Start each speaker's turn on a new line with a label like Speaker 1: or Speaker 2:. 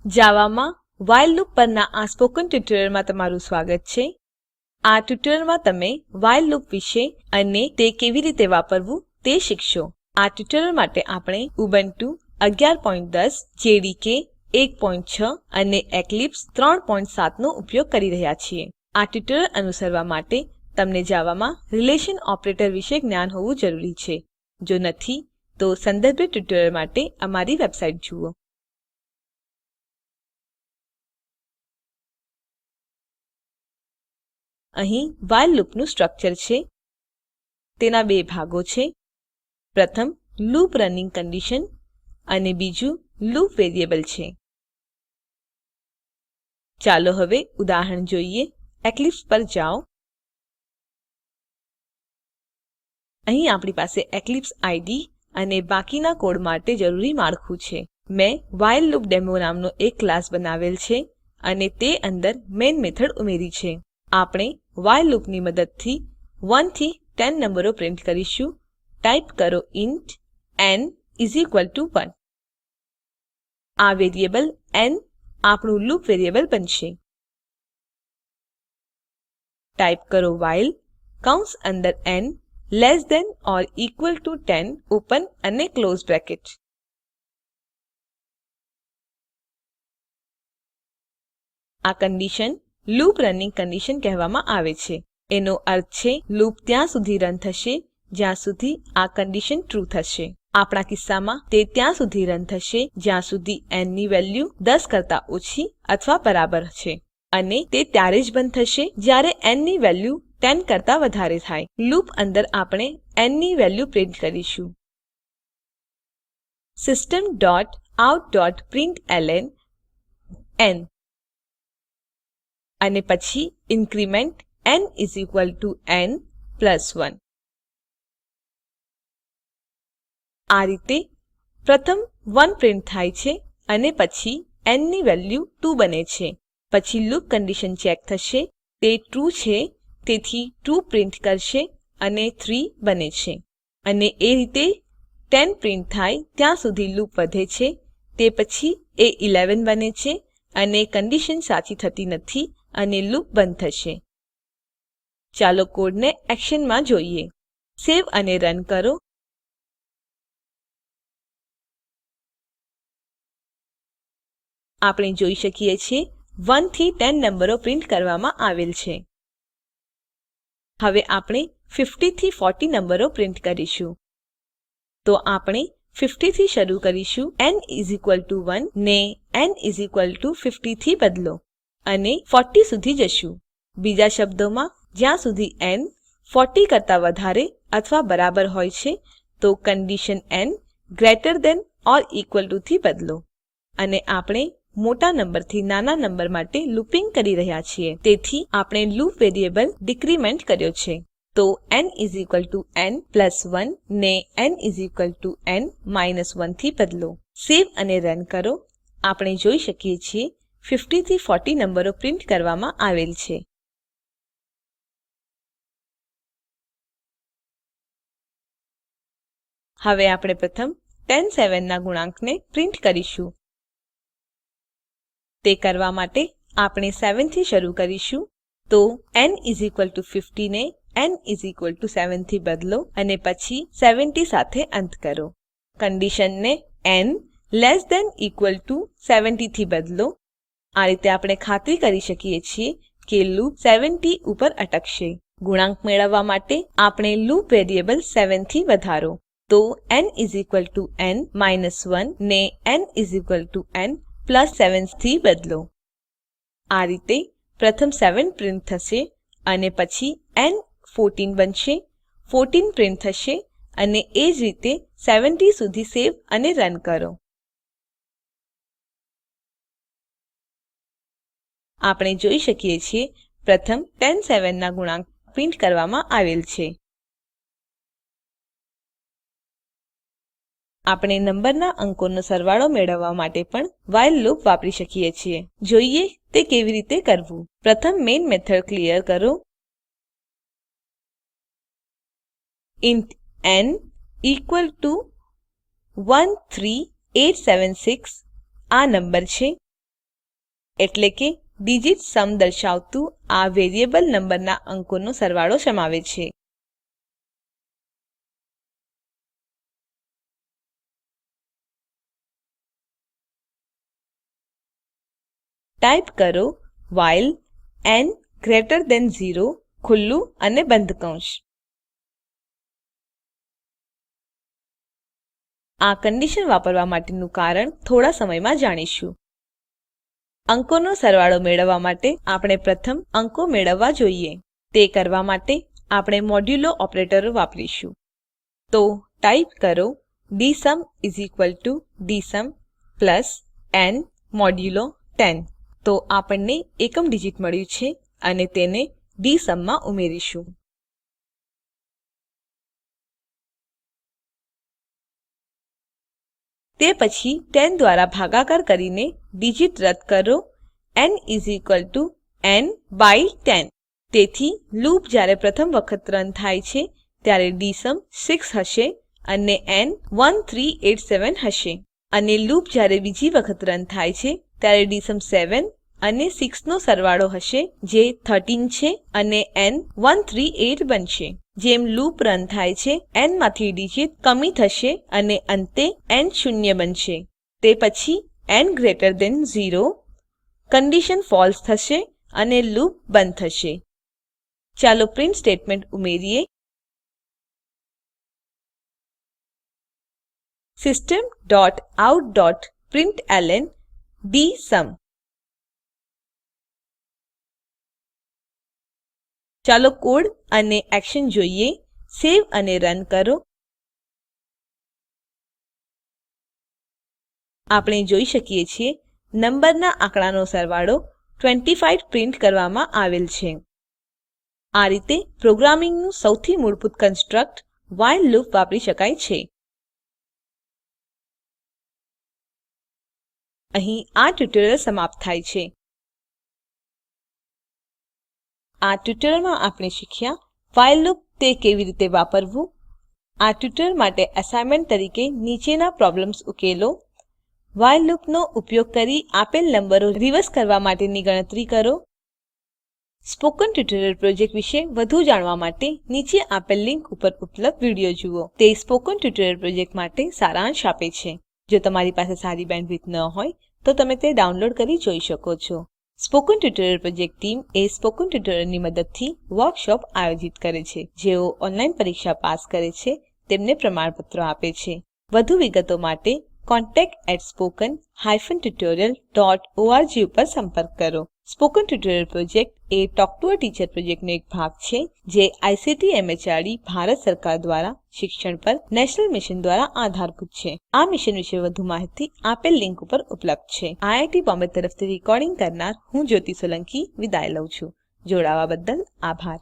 Speaker 1: જાવામાં while loop પરના આ સ્પોકન ટ્યુટોરીયલમાં તમારું સ્વાગત છે. આ ટ્યુટોરીયલમાં તમે વ્હાઇલ લૂપ વિશે અને તે કેવી રીતે વાપરવું તે શીખશો. આ ટ્યુટોરીયલ માટે આપણે ઉબુન્ટુ 11.10 જેડીકે 1.6 અને એક્લિપ્સ 3.7 નો ઉપયોગ કરી રહ્યા છીએ. આ ટ્યુટોરીયલ અનુસરવા માટે તમને જાવામાં રિલેશન ઓપરેટર વિશે જ્ઞાન હોવું જરૂરી છે. જો નથી તો સંદર્ભિત ટ્યુટોરીયલ માટે અમારી વેબસાઇટ જુઓ. અહીં વ્હાઇલ લૂપનું સ્ટ્રક્ચર છે. તેના બે ભાગો છે. પ્રથમ લૂપ રનિંગ કન્ડિશન અને બીજું લૂપ વેરિયેબલ છે. ચાલો હવે ઉદાહરણ જોઈએ. એક્લિપ્સ પર જાઓ. અહીં આપણી પાસે એક્લિપ્સ આઈડીઈ અને બાકીના કોડ માટે જરૂરી માળખું છે. મેં વ્હાઇલલૂપડેમો નામનો એક ક્લાસ બનાવેલ છે અને તે અંદર મેઇન મેથડ ઉમેરી છે. આપણે વ્હાઇલ લૂપની મદદથી 1 થી 10 નંબરો પ્રિન્ટ કરીશું. ટાઈપ કરો ઇન્ટ ન ઇસ ઇક્વલ ટુ 1. આ વેરિયેબલ ન આપણું લૂપ વેરિયેબલ બનશે. ટાઈપ કરો વ્હાઇલ કૌંસ અંદર ન less than or equal to 10 open અને ક્લોઝ બ્રેકેટ. આ કન્ડિશન લૂપ રનિંગ કન્ડિશન કહેવામાં આવે છે. એનો અર્થ છે લૂપ ત્યાં સુધી રન થશે જ્યાં સુધી આ કન્ડિશન ટ્રૂ થશે. આપણા કિસ્સામાં તે ત્યાં સુધી રન થશે જ્યાં સુધી ન ની વેલ્યુ 10 કરતા ઓછી અથવા બરાબર છે અને તે ત્યારે જ બંધ થશે જ્યારે ન ની વેલ્યુ 10 કરતા વધારે થાય. લૂપ અંદર આપણે ન ની વેલ્યુ પ્રિન્ટ કરીશું. system.out.println ન અને પછી ઇન્ક્રીમેન્ટ ન ઇસ ઇક્વલ ટુ ન પ્લસ 1. આ રીતે પ્રથમ 1 પ્રિન્ટ થાય છે અને પછી ન ની વેલ્યુ 2 બને છે. પછી લૂપ કન્ડિશન ચેક થશે. તે ટ્રૂ છે તેથી ટ્રૂ પ્રિન્ટ કરશે અને 3 બને છે. અને એ રીતે 10 પ્રિન્ટ થાય ત્યાં સુધી લૂપ વધે છે. તે પછી એ 11 બને છે અને કન્ડિશન સાચી થતી નથી અને લૂપ બંધ થશે. ચાલો કોડને એક્શનમાં જોઈએ. સેવ અને રન કરો. આપણે જોઈ શકીએ છીએ 1 થી 10 નંબરો પ્રિન્ટ કરવામાં આવેલ છે. હવે આપણે 50 થી 40 નંબરો પ્રિન્ટ કરીશું. તો આપણે 50 થી શરૂ કરીશું. ન ઇસ ઇક્વલ ટુ 1 ને ન ઇસ ઇક્વલ ટુ 50 થી બદલો અને 40 સુધી જશું. બીજા શબ્દોમાં જ્યાં સુધી ન 40 કરતા વધારે અથવા બરાબર હોય છે તો કન્ડિશન ન greater than or equal to થી બદલો. અને આપણે મોટા નંબરથી નાના નંબર માટે લૂપિંગ કરી રહ્યા છીએ તેથી આપણે લૂપ વેરિયેબલ ડિક્રીમેન્ટ કર્યો છે. તો ન ઇસ ઇક્વલ ટુ ન પ્લસ 1 ને ન ઇસ ઇક્વલ ટુ ન માઇનસ 1 થી બદલો. સેવ અને રન કરો. આપણે જોઈ શકીએ છીએ 50 થી 40 નંબરો પ્રિન્ટ કરવામાં આવેલ છે. હવે આપણે પ્રથમ 10 7 ના ગુણાંકને પ્રિન્ટ કરીશું. તે કરવા માટે આપણે 7 થી શરૂ કરીશું. તો ન ઇસ ઇક્વલ ટુ 50 ને ન ઇસ ઇક્વલ ટુ 7 થી બદલો અને પછી 70 સાથે અંત કરો. કન્ડિશનને ન લેસ ધેન ઇક્વલ ટુ 70 થી બદલો. આ રીતે આપણે ખાતરી કરી શકીએ છીએ કે લૂપ 70 ઉપર અટકશે. ગુણાંક મેળવવા માટે આપણે લૂપ વેરિયેબલ 7 થી વધારો. તો ન ઇસ ઇક્વલ ટુ ન માઇનસ 1 ને ન ઇસ ઇક્વલ ટુ ન પ્લસ 7 થી બદલો. આ રીતે પ્રથમ 7 પ્રિન્ટ થશે અને પછી ન 14 બનશે. 14 પ્રિન્ટ થશે અને એ જ રીતે 70 સુધી સેવ અને રન કરો. આપણે જોઈ શકીએ છીએ પ્રથમ 10 7 ના ગુણાંક પ્રિન્ટ કરવામાં આવેલ છે. આપણે નંબરના અંકોનો સરવાળો મેળવવા માટે પણ વ્હાઇલ લૂપ વાપરી શકીએ છીએ. જોઈએ તે કેવી રીતે કરવું. પ્રથમ મેઇન મેથડ ક્લિયર કરો. ઇન્ટ ન ઇક્વલ ટુ 13876 આ નંબર છે. એટલે કે ડિજિટ સમ દર્શાવતું આ વેરિયેબલ નંબરના અંકોનો સરવાળો સમાવે છે. ટાઈપ કરો while n greater than 0 ખુલ્લું અને બંધ કૌંસ. આ કંડીશન વાપરવા માટેનું કારણ થોડા સમયમાં જાણીશું. અંકોનો સરવાળો મેળવવા માટે આપણે પ્રથમ અંકો મેળવવા જોઈએ. તે કરવા માટે આપણે મોડ્યુલો ઓપરેટરો વાપરીશું. તો ટાઈપ કરો dsum dsum n મોડ્યુલો 10. તો આપણને એકમ ડિજિટ મળ્યું છે અને તેને dsum માં ઉમેરીશું. તે પછી 10 દ્વારા ભાગાકાર કરીને ડિજિટ રદ કરો n n by 10. તેથી લૂપ જ્યારે પ્રથમ વખત રન થાય છે ત્યારે dsum 6 હશે અને n 1387 હશે. અને લૂપ જ્યારે બીજી વખત રન થાય છે ત્યારે dsum 7 અને 6 નો સરવાળો હશે જે 13 છે અને n 138 બનશે. જેમ લૂપ રન થાય છે n માંથી ડિજિટ કમી થશે અને અંતે n શૂન્ય બનશે. તે પછી n greater than 0 કન્ડિશન ફળસે થશે અને લૂપ બંધ થશે. ચાલો પ્રિન્ટ સ્ટેટમેન્ટ ઉમેરીએ. system.out.println dsum. ચાલો કોડ અને એક્શન જોઈએ. સેવ અને રન કરો. આપણે જોઈ શકીએ છીએ નંબરના આંકડાનો સરવાળો 25 પ્રિન્ટ કરવામાં આવેલ છે. આ રીતે પ્રોગ્રામિંગનું સૌથી મૂળભૂત કન્સ્ટ્રક્ટ while લૂપ વાપરી શકાય છે. અહીં આ ટ્યુટોરીયલ સમાપ્ત થાય છે. આ ટ્યુટોરીયલમાં આપણે શીખ્યા while લૂપ તે કેવી રીતે વાપરવું. આ ટ્યુટોરીયલ માટે એસાઈનમેન્ટ તરીકે નીચેના પ્રોબ્લેમ્સ ઉકેલો. while લૂપનો ઉપયોગ કરી આપેલ નંબરો રિવર્સ કરવા માટેની ગણતરી કરો. સ્પોકન ટ્યુટોરીયલ પ્રોજેક્ટ વિશે વધુ જાણવા માટે નીચે આપેલ લિંક ઉપર ઉપલબ્ધ વિડીયો જુઓ. તે સ્પોકન ટ્યુટોરીયલ પ્રોજેક્ટ માટે સારાંશ આપે છે. જો તમારી પાસે સારી બેન્ડવિડ્થ ન હોય તો તમે તે ડાઉનલોડ કરી જોઈ શકો છો. સ્પોકન ટ્યુટોરીયલ પ્રોજેક્ટ ટીમ એ સ્પોકન ટ્યુટોરીયલની મદદથી વર્કશોપ આયોજિત કરે છે. જેઓ ઓનલાઈન પરીક્ષા પાસ કરે છે તેમને પ્રમાણપત્રો આપે છે. વધુ વિગતો માટે contact@spoken-tutorial.org ઉપર સંપર્ક કરો. Spoken tutorial project A talk to a teacher પ્રોજેક્ટનો એક ભાગ છે જે આઇસીટી એમએચઆરડી ભારત સરકાર દ્વારા શિક્ષણ પર નેશનલ મિશન દ્વારા આધારભૂત છે. આ મિશન વિશે વધુ માહિતી આપેલ લિંક ઉપર ઉપલબ્ધ છે. આઈઆઈટી બોમ્બે તરફથી રેકોર્ડિંગ કરનાર હું જ્યોતિ સોલંકી વિદાય લઉં છું. જોડાવા બદ્દલ આભાર.